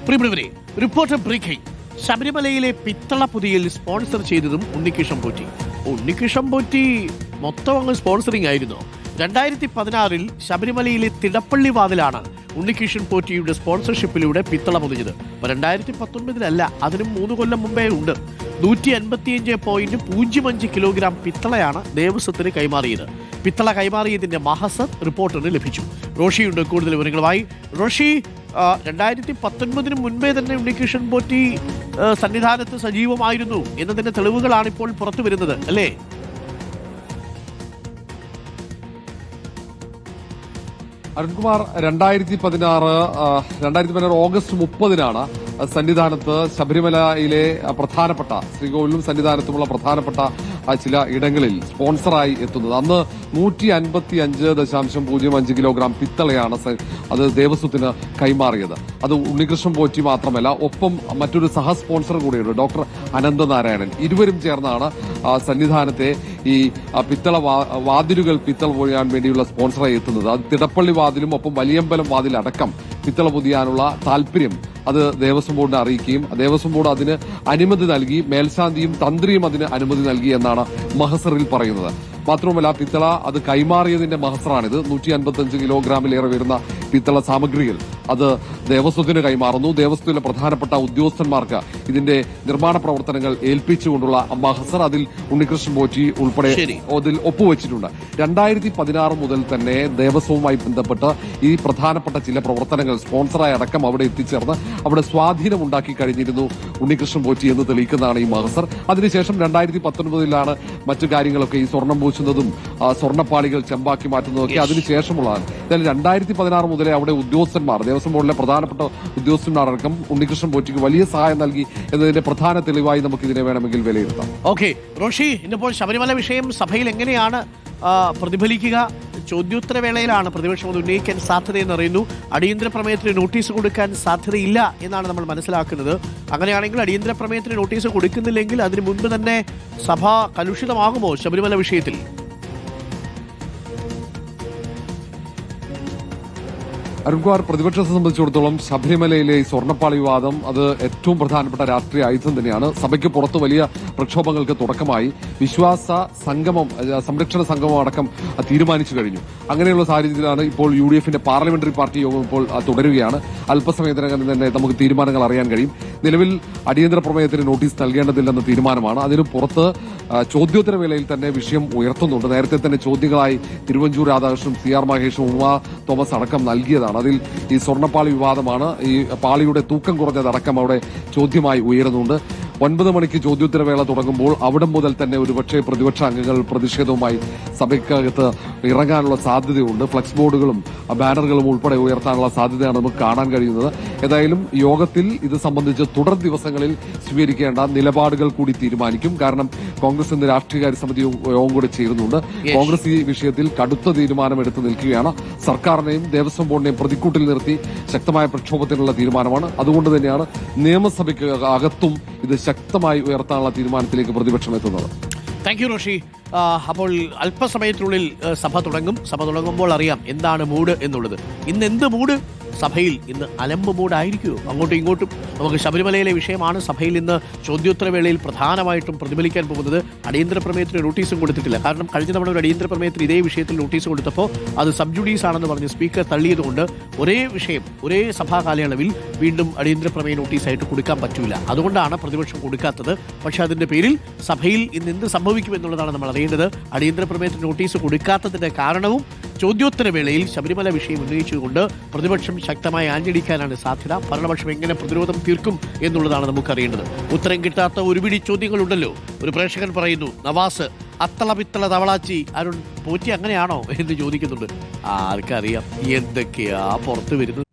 പ്രിയപ്പെട്ടവരെ, reporter breaking. ശബരിമലയിലെ പിത്തള പുതിയിൽ sponsor ചെയ്തതും ഉണ്ണികൃഷ്ണൻ പോറ്റി. ഉണ്ണികൃഷ്ണൻ പോറ്റി മൊത്തം അങ്ങ് സ്പോൺസറിംഗ് ആയിരുന്നു. 2016 ശബരിമലയിലെ തിടപ്പള്ളി വാതിലാണ് ഉണ്ണികൃഷ്ണൻ പോറ്റിയുടെ സ്പോൺസർഷിപ്പിലൂടെ പിത്തള പൊതിഞ്ഞത്. 2019 അതിനും 3 കൊല്ലം മുമ്പേ ഉണ്ട്. 155.05 കിലോഗ്രാം പിത്തളയാണ് ദേവസ്വത്തിന് കൈമാറിയത്. പിത്തള കൈമാറിയതിന്റെ മഹസർ റിപ്പോർട്ടറിന് ലഭിച്ചു. റോഷിയുണ്ട് കൂടുതൽ വിവരങ്ങളുമായി. റോഷി, 2019 മുൻപേ തന്നെ ഉണ്ണികൃഷ്ണൻ പോറ്റി സന്നിധാനത്ത് സജീവമായിരുന്നു എന്നതിന്റെ തെളിവുകളാണ് ഇപ്പോൾ പുറത്തു വരുന്നത്, അല്ലേ? അരുൺകുമാർ, 2016 ഓഗസ്റ്റ് 30 സന്നിധാനത്ത് ശബരിമലയിലെ പ്രധാനപ്പെട്ട ശ്രീകോവിലും സന്നിധാനത്തുമുള്ള പ്രധാനപ്പെട്ട ചില ഇടങ്ങളിൽ സ്പോൺസറായി എത്തുന്നത്. അന്ന് 155.05 കിലോഗ്രാം പിത്തളയാണ് അത് ദേവസ്വത്തിന് കൈമാറിയത്. അത് ഉണ്ണികൃഷ്ണൻ പോറ്റി മാത്രമല്ല, ഒപ്പം മറ്റൊരു സഹ സ്പോൺസർ കൂടിയുണ്ട്, ഡോക്ടർ അനന്തനാരായണൻ. ഇരുവരും ചേർന്നാണ് സന്നിധാനത്തെ ഈ പിത്തള വാതിലുകൾ പിത്തള പൊഴിയാൻ വേണ്ടിയുള്ള സ്പോൺസറായി എത്തുന്നത്. അത് തിടപ്പള്ളി വാതിലും ഒപ്പം വലിയമ്പലം വാതിലടക്കം പിത്തള പൊതിയാനുള്ള താല്പര്യം അത് ദേവസ്വം ബോർഡിനെ അറിയിക്കുകയും ദേവസ്വം ബോർഡ് അതിന് അനുമതി നൽകി, മേൽശാന്തിയും തന്ത്രിയും അതിന് അനുമതി നൽകി എന്നാണ് മഹസറിൽ പറയുന്നത്. മാത്രവുമല്ല, പിത്തള അത് കൈമാറിയതിന്റെ മഹസറാണിത്. 155 കിലോഗ്രാമിലേറെ വരുന്ന പിത്തള സാമഗ്രികൾ അത് ദേവസ്വത്തിന് കൈമാറുന്നു. ദേവസ്വത്തിലെ പ്രധാനപ്പെട്ട ഉദ്യോഗസ്ഥന്മാർക്ക് ഇതിന്റെ നിർമ്മാണ പ്രവർത്തനങ്ങൾ ഏൽപ്പിച്ചുകൊണ്ടുള്ള മഹസർ അതിൽ ഉണ്ണികൃഷ്ണൻ പോറ്റി ഉൾപ്പെടെ അതിൽ ഒപ്പുവെച്ചിട്ടുണ്ട്. 2016 മുതൽ തന്നെ ദേവസ്വവുമായി ബന്ധപ്പെട്ട് ഈ പ്രധാനപ്പെട്ട ചില പ്രവർത്തനങ്ങൾ സ്പോൺസറായി അടക്കം അവിടെ എത്തിച്ചേർന്ന് അവിടെ സ്വാധീനമുണ്ടാക്കി കഴിഞ്ഞിരുന്നു ഉണ്ണികൃഷ്ണൻ പോറ്റി എന്ന് തെളിയിക്കുന്നതാണ് ഈ മഹസർ. അതിനുശേഷം 2019 മറ്റു കാര്യങ്ങളൊക്കെ, ഈ സ്വർണം പൂശുന്നതും സ്വർണ്ണപ്പാളികൾ ചെമ്പാക്കി മാറ്റുന്നതൊക്കെ അതിനുശേഷമുള്ളതാണ്. എന്നാൽ 2016 മുതലേ അവിടെ ഉദ്യോഗസ്ഥന്മാർ, ദേവസ്വം ബോർഡിലെ പ്രധാനപ്പെട്ട ഉദ്യോഗസ്ഥന്മാരടക്കം ഉണ്ണികൃഷ്ണൻ പോറ്റിക്ക് വലിയ സഹായം നൽകി എന്നതിന്റെ പ്രധാന തെളിവായി നമുക്ക് ഇതിനെ വേണമെങ്കിൽ വിലയിരുത്താം. ഓക്കെ റോഷി, ഇന്നിപ്പോൾ ശബരിമല വിഷയം സഭയിൽ എങ്ങനെയാണ് പ്രതിഫലിക്കുക? ചോദ്യോത്തരവേളയിലാണ് പ്രതിപക്ഷം അത് ഉന്നയിക്കാൻ സാധ്യതയെന്ന് അറിയുന്നു. അടിയന്തര പ്രമേയത്തിന് നോട്ടീസ് കൊടുക്കാൻ സാധ്യതയില്ല എന്നാണ് നമ്മൾ മനസ്സിലാക്കുന്നത്. അങ്ങനെയാണെങ്കിൽ അടിയന്തര പ്രമേയത്തിന് നോട്ടീസ് കൊടുക്കുന്നില്ലെങ്കിൽ അതിന് മുൻപ് തന്നെ സഭ കലുഷിതമാകുമോ ശബരിമല വിഷയത്തിൽ? അരുൺകുമാർ, പ്രതിപക്ഷത്തെ സംബന്ധിച്ചിടത്തോളം ശബരിമലയിലെ ഈ സ്വർണ്ണപ്പാളി വിവാദം അത് ഏറ്റവും പ്രധാനപ്പെട്ട രാഷ്ട്രീയ ആയുധം തന്നെയാണ്. സഭയ്ക്ക് പുറത്ത് വലിയ പ്രക്ഷോഭങ്ങൾക്ക് തുടക്കമായി. വിശ്വാസ സംഗമം, സംരക്ഷണ സംഗമം അടക്കം തീരുമാനിച്ചു കഴിഞ്ഞു. അങ്ങനെയുള്ള സാഹചര്യത്തിലാണ് ഇപ്പോൾ UDFന്റെ പാർലമെന്ററി പാർട്ടി യോഗം ഇപ്പോൾ തുടരുകയാണ്. അല്പസമയത്തിനകം തന്നെ നമുക്ക് തീരുമാനങ്ങൾ അറിയാൻ കഴിയും. നിലവിൽ അടിയന്തര പ്രമേയത്തിന് നോട്ടീസ് നൽകേണ്ടതില്ലെന്ന തീരുമാനമാണ്. അതിന് പുറത്ത് ചോദ്യോത്തരവേളയിൽ തന്നെ വിഷയം ഉയർത്തുന്നുണ്ട്. നേരത്തെ തന്നെ ചോദ്യങ്ങളായി തിരുവഞ്ചൂർ രാധാകൃഷ്ണനും CR മഹേഷും ഉമാ തോമസ് അടക്കം നൽകിയതാണ്. അതിൽ ഈ സ്വർണ്ണപ്പാളി വിവാദമാണ്. ഈ പാളിയുടെ തൂക്കം കുറഞ്ഞതടക്കം അവിടെ ചോദ്യമായി ഉയരുന്നുണ്ട്. 9 മണിക്ക് ചോദ്യോത്തരവേള തുടങ്ങുമ്പോൾ അവിടം മുതൽ തന്നെ ഒരുപക്ഷെ പ്രതിപക്ഷ അംഗങ്ങൾ പ്രതിഷേധവുമായി സഭയ്ക്കകത്ത് ഇറങ്ങാനുള്ള സാധ്യതയുണ്ട്. ഫ്ലക്സ് ബോർഡുകളും ബാനറുകളും ഉൾപ്പെടെ ഉയർത്താനുള്ള സാധ്യതയാണ് നമുക്ക് കാണാൻ കഴിയുന്നത്. ഏതായാലും യോഗത്തിൽ ഇത് സംബന്ധിച്ച് തുടർ ദിവസങ്ങളിൽ സ്വീകരിക്കേണ്ട നിലപാടുകൾ കൂടി തീരുമാനിക്കും. കാരണം കോൺഗ്രസ് ഇന്ന് രാഷ്ട്രീയകാര്യ സമിതി യോഗം കൂടി ചേരുന്നുണ്ട്. കോൺഗ്രസ് ഈ വിഷയത്തിൽ കടുത്ത തീരുമാനമെടുത്ത് നിൽക്കുകയാണ്. സർക്കാരിനെയും ദേവസ്വം ബോർഡിനെയും പ്രതിക്കൂട്ടിൽ നിർത്തി ശക്തമായ പ്രക്ഷോഭത്തിനുള്ള തീരുമാനമാണ്. അതുകൊണ്ട് തന്നെയാണ് നിയമസഭയ്ക്ക് അകത്തും ഇത് ശക്തമായി ഉയർത്താനുള്ള തീരുമാനത്തിലേക്ക് പ്രതിപക്ഷം എത്തുന്നത്. Thank you Roshi. അപ്പോൾ അല്പസമയത്തിനുള്ളിൽ സഭ തുടങ്ങും. സഭ തുടങ്ങുമ്പോൾ അറിയാം എന്താണ് മൂഡ് എന്നുള്ളത്. ഇന്ന് എന്ത് മൂഡ്? സഭയിൽ ഇന്ന് അലമ്പ് മൂടായിരിക്കുമോ? അങ്ങോട്ടും ഇങ്ങോട്ടും നമുക്ക് ശബരിമലയിലെ വിഷയമാണ് സഭയിൽ ഇന്ന് ചോദ്യോത്തരവേളയിൽ പ്രധാനമായിട്ടും പ്രതിഫലിക്കാൻ പോകുന്നത്. അടിയന്തര പ്രമേയത്തിന് നോട്ടീസും കൊടുത്തിട്ടില്ല. കാരണം കഴിഞ്ഞ തവണ ഒരു അടിയന്തര പ്രമേയത്തിന് ഇതേ വിഷയത്തിൽ നോട്ടീസ് കൊടുത്തപ്പോൾ അത് സബ് ജുഡീസ് ആണെന്ന് പറഞ്ഞ് സ്പീക്കർ തള്ളിയതുകൊണ്ട് ഒരേ വിഷയം ഒരേ സഭാ കാലയളവിൽ വീണ്ടും അടിയന്തര പ്രമേയ നോട്ടീസായിട്ട് കൊടുക്കാൻ പറ്റില്ല. അതുകൊണ്ടാണ് പ്രതിപക്ഷം കൊടുക്കാത്തത്. പക്ഷേ അതിന്റെ പേരിൽ സഭയിൽ ഇന്ന് എന്ത് സംഭവിക്കുമെന്നുള്ളതാണ് നമ്മൾ അറിയേണ്ടത്. അടിയന്തര പ്രമേയത്തിന് നോട്ടീസ് കൊടുക്കാത്തതിന്റെ കാരണവും ചോദ്യോത്തരവേളയിൽ ശബരിമല വിഷയം ഉന്നയിച്ചുകൊണ്ട് പ്രതിപക്ഷം ശക്തമായി ആഞ്ഞടിക്കാനാണ് സാധ്യത. ഭരണപക്ഷം എങ്ങനെ പ്രതിരോധം തീർക്കും എന്നുള്ളതാണ് നമുക്കറിയേണ്ടത്. ഉത്തരം കിട്ടാത്ത ഒരു പിടി ചോദ്യങ്ങളുണ്ടല്ലോ. ഒരു പ്രേക്ഷകൻ പറയുന്നു, നവാസ് അത്തള പിത്തള തവളാച്ചി അരുൺ പോറ്റി അങ്ങനെയാണോ എന്ന് ചോദിക്കുന്നുണ്ട്. ആർക്കറിയാം എന്തൊക്കെയാ പുറത്തു വരുന്നത്.